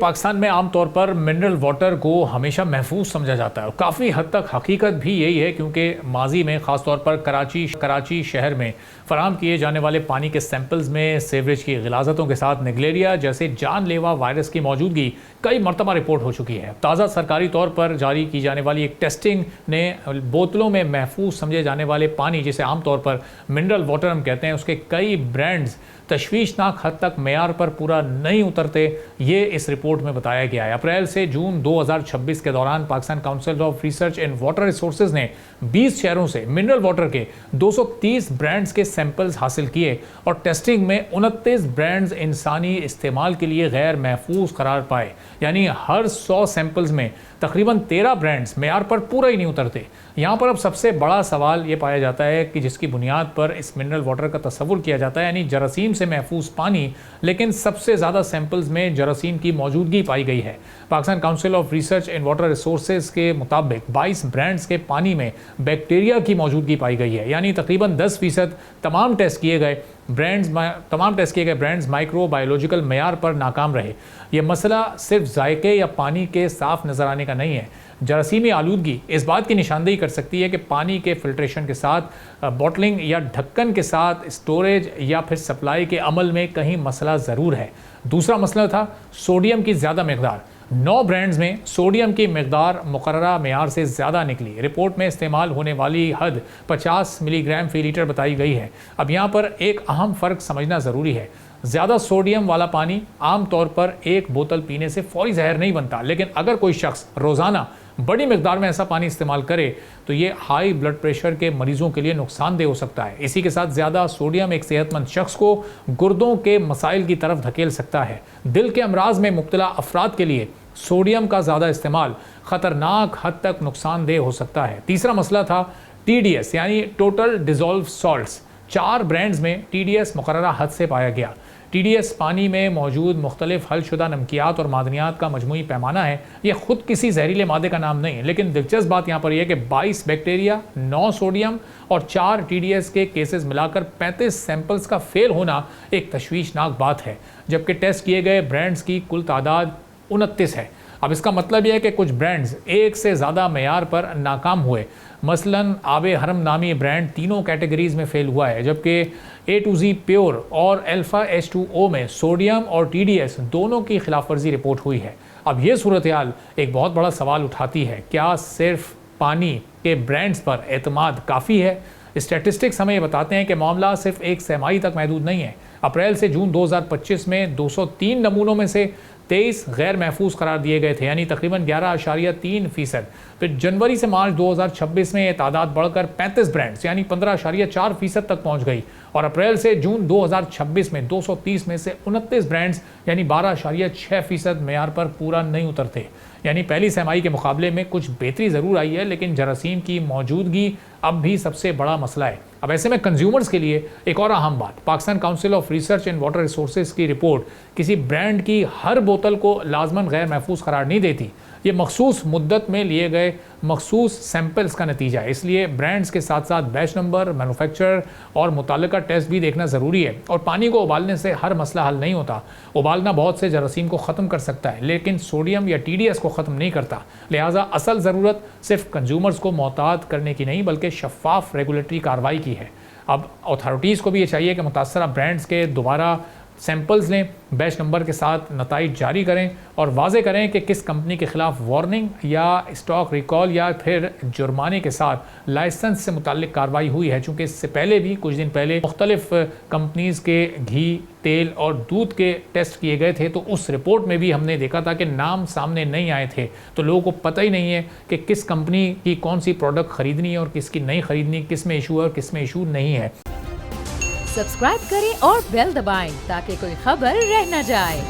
پاکستان میں عام طور پر منرل واٹر کو ہمیشہ محفوظ سمجھا جاتا ہے اور کافی حد تک حقیقت بھی یہی ہے، کیونکہ ماضی میں خاص طور پر کراچی شہر میں فراہم کیے جانے والے پانی کے سیمپلز میں سیوریج کی غلاظتوں کے ساتھ نگلیریا جیسے جان لیوا وائرس کی موجودگی کئی مرتبہ رپورٹ ہو چکی ہے۔ تازہ سرکاری طور پر جاری کی جانے والی ایک ٹیسٹنگ نے بوتلوں میں محفوظ سمجھے جانے والے پانی، جسے عام طور پر منرل واٹر ہم کہتے ہیں، اس کے کئی برانڈز تشویشناک حد تک معیار پر پورا نہیں اترتے، یہ اس رپورٹ میں بتایا گیا ہے۔ اپریل سے جون 2026 کے دوران Pakistan council of research and water resources نے 20 شہروں سے منرل واٹر کے 230 برانڈز کے سیمپلز حاصل کیے اور ٹیسٹنگ میں 29 برانڈز انسانی استعمال کے لیے غیر محفوظ قرار پائے، یعنی ہر 100 سیمپلز میں تقریباً 13 برانڈز معیار پر پورا ہی نہیں اترتے۔ یہاں پر اب سب سے بڑا سوال یہ پایا جاتا ہے کہ جس کی بنیاد پر اس منرل واٹر کا تصور کیا جاتا ہے، یعنی جراثیم سے محفوظ پانی، لیکن سب سے زیادہ سیمپلز میں جراثیم کی موجودگی پائی گئی ہے۔ Pakistan council of research and water resources کے مطابق 22 برانڈز کے پانی میں بیکٹیریا کی موجودگی پائی گئی ہے، یعنی تقریباً 10% تمام ٹیسٹ کیے گئے برانڈز مائکرو بایولوجیکل معیار پر ناکام رہے۔ یہ مسئلہ صرف ذائقے یا پانی کے صاف نظر آنے کا نہیں ہے۔ جراثیمی آلودگی اس بات کی نشاندہی کر سکتی ہے کہ پانی کے فلٹریشن کے ساتھ بوٹلنگ یا ڈھکن کے ساتھ اسٹوریج یا پھر سپلائی کے عمل میں کہیں مسئلہ ضرور ہے۔ دوسرا مسئلہ تھا سوڈیم کی زیادہ مقدار۔ 9 برانڈز میں سوڈیم کی مقدار مقررہ معیار سے زیادہ نکلی۔ رپورٹ میں استعمال ہونے والی حد 50 ملی گرام فی لیٹر بتائی گئی ہے۔ اب یہاں پر ایک اہم فرق سمجھنا ضروری ہے۔ زیادہ سوڈیم والا پانی عام طور پر ایک بوتل پینے سے فوری زہر نہیں بنتا، لیکن اگر کوئی شخص روزانہ بڑی مقدار میں ایسا پانی استعمال کرے تو یہ ہائی بلڈ پریشر کے مریضوں کے لیے نقصان دہ ہو سکتا ہے۔ اسی کے ساتھ زیادہ سوڈیم ایک صحت مند شخص کو گردوں کے مسائل کی طرف دھکیل سکتا ہے۔ دل کے امراض میں مبتلا افراد کے لیے سوڈیم کا زیادہ استعمال خطرناک حد تک نقصان دہ ہو سکتا ہے۔ تیسرا مسئلہ تھا TDS یعنی ٹوٹل ڈیزولو سالٹس۔ 4 برانڈز میں TDS مقررہ حد سے پایا گیا۔ TDS پانی میں موجود مختلف حل شدہ نمکیات اور معدنیات کا مجموعی پیمانہ ہے۔ یہ خود کسی زہریلے مادے کا نام نہیں ہے، لیکن دلچسپ بات یہاں پر یہ ہے کہ 22 بیکٹیریا، 9 سوڈیم اور 4 TDS کے کیسز ملا کر 35 سیمپلز کا فیل ہونا ایک تشویشناک بات ہے، جبکہ ٹیسٹ کیے گئے برانڈز کی کل تعداد 29 ہے۔ اب اس کا مطلب یہ ہے کہ کچھ برانڈز ایک سے زیادہ معیار پر ناکام ہوئے۔ مثلاً آب حرم نامی برانڈ تینوں کیٹیگریز میں فیل ہوا ہے، جبکہ A to Z پیور اور الفا H2O میں سوڈیم اور TDS دونوں کی خلاف ورزی رپورٹ ہوئی ہے۔ اب یہ صورتحال ایک بہت بڑا سوال اٹھاتی ہے، کیا صرف پانی کے برانڈز پر اعتماد کافی ہے؟ اسٹیٹسٹکس ہمیں یہ بتاتے ہیں کہ معاملہ صرف ایک سرمائی تک محدود نہیں ہے۔ اپریل سے جون 2025 میں 203 نمونوں میں سے 23 غیر محفوظ قرار دیے گئے تھے، یعنی تقریباً 11.3%۔ پھر جنوری سے مارچ 2026 میں یہ تعداد بڑھ کر 35 برانڈز یعنی 15.4% تک پہنچ گئی، اور اپریل سے جون 2026 میں 230 میں سے 29 برانڈز یعنی 12.6% معیار پر پورا نہیں اترتے۔ یعنی پہلی سرمائی کے مقابلے میں کچھ بہتری ضرور آئی ہے، لیکن جراثیم کی موجودگی اب بھی سب سے بڑا مسئلہ ہے۔ اب ایسے میں کنزیومرز کے لیے ایک اور اہم بات، Pakistan council of research and water resources کی رپورٹ کسی برانڈ کی ہر بوتل کو لازماً غیر محفوظ قرار نہیں دیتی۔ یہ مخصوص مدت میں لیے گئے مخصوص سیمپلز کا نتیجہ ہے، اس لیے برانڈز کے ساتھ ساتھ بیچ نمبر، مینوفیکچرر اور متعلقہ ٹیسٹ بھی دیکھنا ضروری ہے۔ اور پانی کو ابالنے سے ہر مسئلہ حل نہیں ہوتا۔ ابالنا بہت سے جراثیم کو ختم کر سکتا ہے، لیکن سوڈیم یا TDS کو ختم نہیں کرتا۔ لہٰذا اصل ضرورت صرف کنزیومرز کو محتاط کرنے کی نہیں بلکہ شفاف ریگولیٹری کارروائی کی ہے۔ اب اتھارٹیز کو بھی یہ چاہیے کہ متاثرہ برانڈز کے دوبارہ سیمپلز لیں، بیچ نمبر کے ساتھ نتائج جاری کریں اور واضح کریں کہ کس کمپنی کے خلاف وارننگ یا اسٹاک ریکال یا پھر جرمانے کے ساتھ لائسنس سے متعلق کارروائی ہوئی ہے، چونکہ اس سے پہلے بھی کچھ دن پہلے مختلف کمپنیز کے گھی، تیل اور دودھ کے ٹیسٹ کیے گئے تھے، تو اس رپورٹ میں بھی ہم نے دیکھا تھا کہ نام سامنے نہیں آئے تھے، تو لوگوں کو پتہ ہی نہیں ہے کہ کس کمپنی کی کون سی پروڈکٹ خریدنی ہے اور کس کی نہیں خریدنی، کس میں ایشو ہے اور کس میں ایشو نہیں ہے۔ سبسکرائب کریں اور بیل دبائیں تاکہ کوئی خبر رہ نہ جائے۔